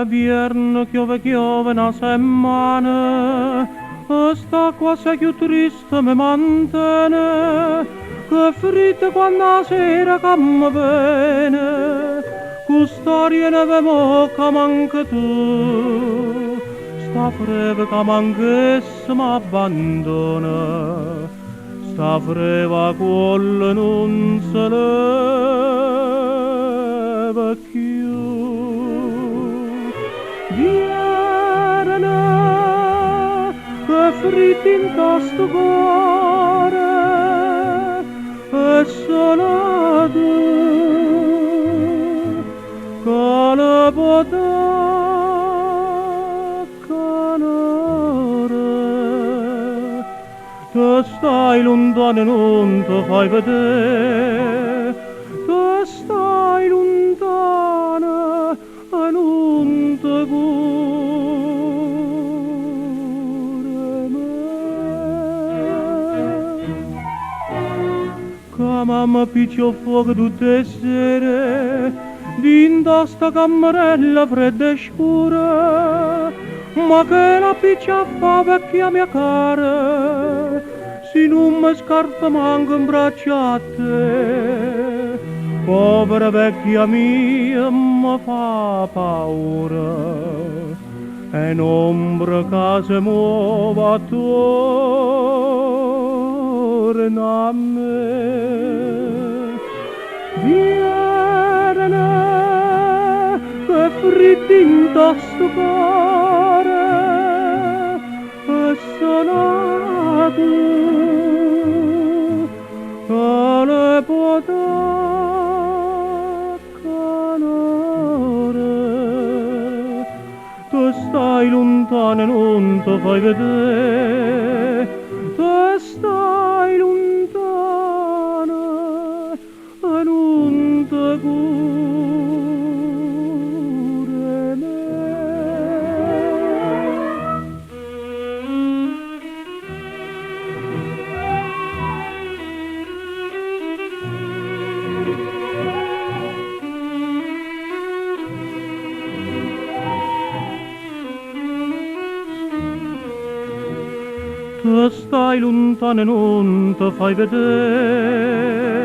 vierne chiove una settimana, e sta quasi più triste mi mantene, che fritta quando la sera che mi viene, custoria ne avevo che manca tu, sta freve che manchesse m'abbandona, sta freva quella non se leva più. Viene che fritti in tosto cuore e solo tu che le potrà canare. Tu stai lontano e non ti fai vedere, tu stai lontano e non ti cura me. Che mamma picchia fuoco tutte le sere, dinto sta camerella fredda e scura, ma che la piccia fa vecchia mia cara, se non mi scarpa manco in braccia a te, povera vecchia mia mi fa paura, e un'ombra che si muove attorno a me. Viene che fritti in tosto cuore e sono tu che le potrà canare. Tu stai lontano e non ti fai vedere, tu stai lontano e non ti cura me. Tu stai lontano e non ti fai vedere,